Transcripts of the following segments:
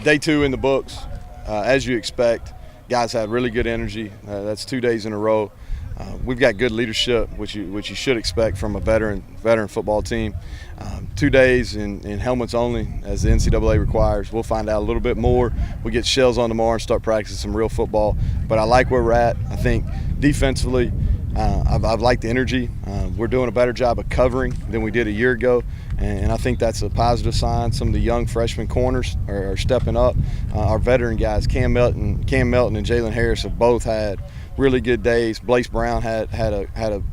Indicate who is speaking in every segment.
Speaker 1: Day 2 in the books, as you expect. Guys had really good energy. That's 2 days in a row. We've got good leadership, which you should expect from a veteran football team. 2 days in helmets only, as the NCAA requires. We'll find out a little bit more. We'll get shells on tomorrow and start practicing some real football. But I like where we're at. I think defensively, I've liked the energy. We're doing a better job of covering than we did a year ago, and I think that's a positive sign. Some of the young freshman corners are stepping up. Our veteran guys, Cam Melton and Jalen Harris, have both had really good days. Blaze Brown had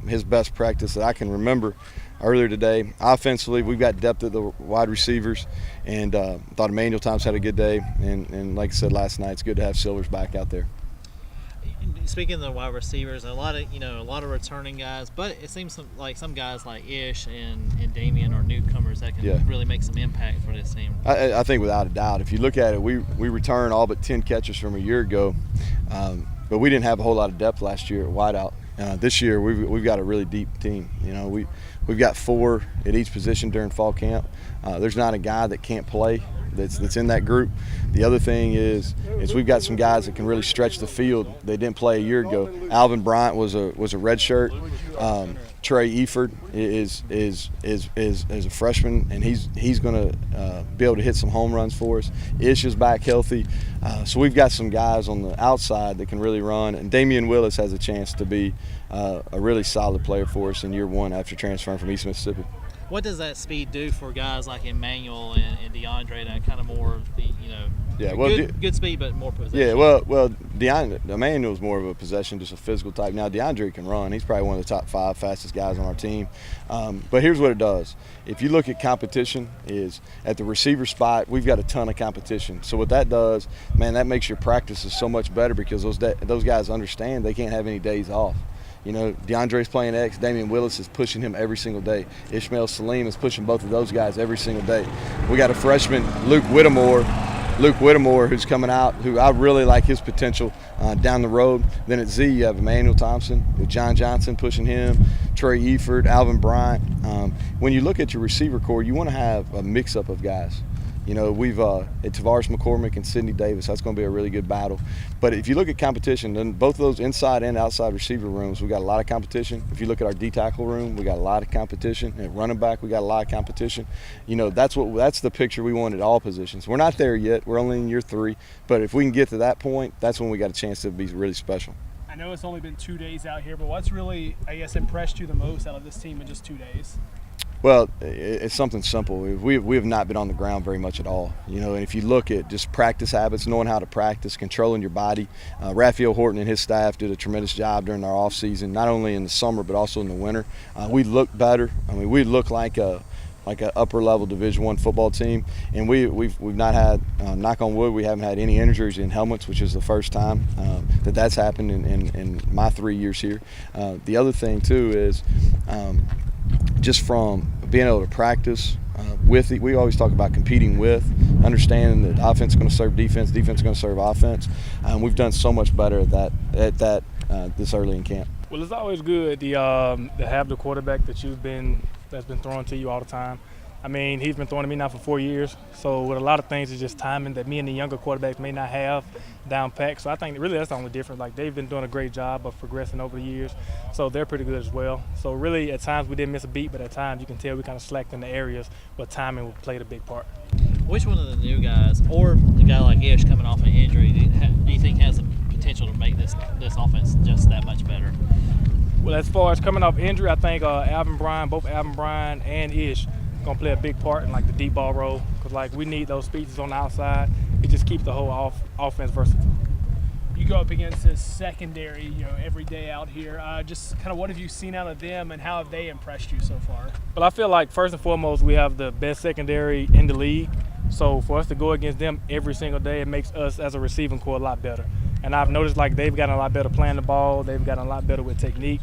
Speaker 1: his best practice that I can remember earlier today. Offensively, we've got depth at the wide receivers, and thought Emanuel Thompson had a good day. And like I said last night, it's good to have Silvers back out there.
Speaker 2: Speaking of the wide receivers, a lot of returning guys, but it seems like some guys like Ish and Damian are newcomers that can really make some impact for this team.
Speaker 1: I think without a doubt, if you look at it, we returned all but 10 catches from a year ago, but we didn't have a whole lot of depth last year at wideout. This year we've got a really deep team. We've got 4 at each position during fall camp. There's not a guy that can't play that's in that group. The other thing is we've got some guys that can really stretch the field. They didn't play a year ago. Alvin Bryant was a red shirt. Trey Eford is a freshman, and he's going to be able to hit some home runs for us. Ish is back healthy, so we've got some guys on the outside that can really run. And Damian Willis has a chance to be a really solid player for us in year 1 after transferring from East Mississippi.
Speaker 2: What does that speed do for guys like Emanuel and DeAndre, that kind of more good speed but more possession?
Speaker 1: Yeah, well, Emmanuel's more of a possession, just a physical type. Now DeAndre can run. He's probably one of the top 5 fastest guys on our team. But here's what it does. If you look at competition, is at the receiver spot, we've got a ton of competition. So what that does, man, that makes your practices so much better, because those guys understand they can't have any days off. DeAndre's playing X. Damian Willis is pushing him every single day. Ishmael Salim is pushing both of those guys every single day. We got a freshman, Luke Whittemore, who's coming out, who I really like his potential down the road. Then at Z, you have Emanuel Thompson with John Johnson pushing him, Trey Eford, Alvin Bryant. When you look at your receiver core, you want to have a mix-up of guys. We've at Tavares McCormick and Sidney Davis. That's going to be a really good battle. But if you look at competition, then both of those inside and outside receiver rooms, we got a lot of competition. If you look at our D-tackle room, we got a lot of competition. At running back, we got a lot of competition. That's the picture we want at all positions. We're not there yet. We're only in year 3. But if we can get to that point, that's when we got a chance to be really special.
Speaker 3: I know it's only been 2 days out here, but what's really, impressed you the most out of this team in just 2 days?
Speaker 1: Well, it's something simple. We have not been on the ground very much at all. And if you look at just practice habits, knowing how to practice, controlling your body, Raphael Horton and his staff did a tremendous job during our off season, not only in the summer but also in the winter. We look better. We look like an upper level Division I football team, and we've not had, knock on wood, we haven't had any injuries in helmets, which is the first time that's happened in my 3 years here. The other thing too is just from being able to practice with it. We always talk about competing with, understanding that offense is going to serve defense, defense is going to serve offense. We've done so much better at that this early in camp.
Speaker 4: Well, it's always good to have the quarterback that's been throwing to you all the time. He's been throwing to me now for 4 years, so with a lot of things, it's just timing that me and the younger quarterbacks may not have down pat. So I think really that's the only difference. Like, they've been doing a great job of progressing over the years, so they're pretty good as well. So really, at times we didn't miss a beat, but at times you can tell we kind of slacked in the areas where timing played a big part.
Speaker 2: Which one of the new guys, or the guy like Ish coming off an injury, do you think has the potential to make this offense just that much better?
Speaker 4: Well, as far as coming off injury, I think both Alvin Bryant and Ish going to play a big part in the deep ball role, because we need those speeds on the outside. It just keeps the whole offense versatile.
Speaker 3: You go up against a secondary, every day out here. Just kind of what have you seen out of them, and how have they impressed you so far?
Speaker 4: Well, I feel like first and foremost we have the best secondary in the league. So for us to go against them every single day, it makes us as a receiving core a lot better. And I've noticed they've gotten a lot better playing the ball. They've gotten a lot better with technique.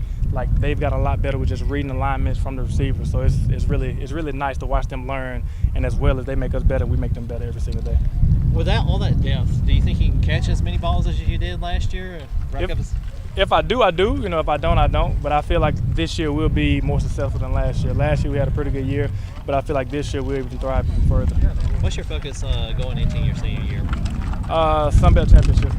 Speaker 4: They've gotten a lot better with just reading alignments from the receiver. So it's really nice to watch them learn, and as well as they make us better, we make them better every single day.
Speaker 2: Without all that depth, do you think you can catch as many balls as you did last year?
Speaker 4: If I do, I do. You know, if I don't, I don't. But I feel like this year will be more successful than last year. Last year we had a pretty good year, but I feel like this year we'll even thrive even further.
Speaker 2: What's your focus going into your senior year?
Speaker 4: Sun Belt Championship.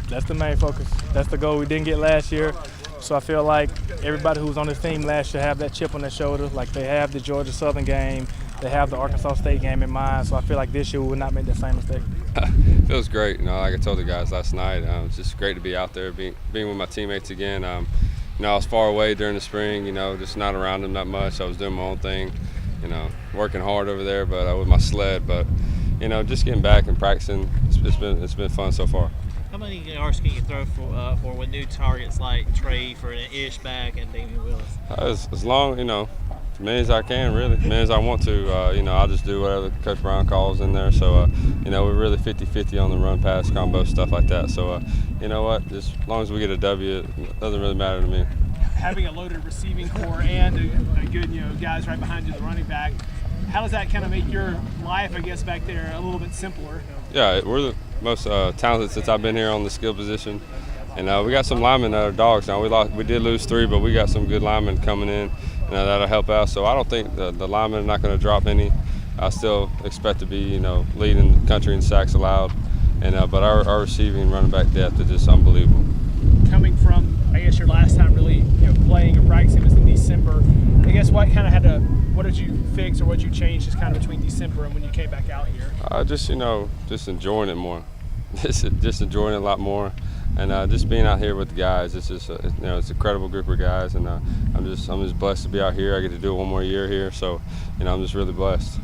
Speaker 4: That's the main focus. That's the goal we didn't get last year. So I feel like everybody who was on this team last year have that chip on their shoulder. Like they have the Georgia Southern game, they have the Arkansas State game in mind. So I feel like this year we will not make that same mistake.
Speaker 5: Feels great. You know, like I told the guys last night, it's just great to be out there, being with my teammates again. You know, I was far away during the spring. You know, just not around them that much. I was doing my own thing. You know, working hard over there, but with my sled. But you know, just getting back and practicing, it's been fun so far.
Speaker 2: How many yards can you throw for with new targets like Trey for an ish back and Damian Willis?
Speaker 5: As long, you know, as many as I can, really, as many as I want to. You know, I'll just do whatever Coach Brown calls in there. So, you know, we're really 50-50 on the run, pass, combo, stuff like that. So, you know what, just as long as we get a W, it doesn't really matter to me.
Speaker 3: Having a loaded receiving core and a good, you know, guys right behind you, the running back, how does that kind of make your life, I guess, back there a little bit simpler?
Speaker 5: Yeah, we're the most talented since I've been here on the skill position, and we got some linemen that are dogs now. We did lose 3, but we got some good linemen coming in that'll help out. So I don't think the linemen are not going to drop any. I still expect to be, you know, leading the country in sacks allowed, and but our receiving and running back depth is just unbelievable.
Speaker 3: Coming from, I guess, your last time really, you know, playing or practicing was in December. I guess what did you fix or what did you change just kind of between December and when you came back out here?
Speaker 5: Just, you know, just enjoying it more, just enjoying it a lot more, and just being out here with the guys. It's just, you know, it's a incredible group of guys, and I'm just blessed to be out here. I get to do it one more year here, so, you know, I'm just really blessed.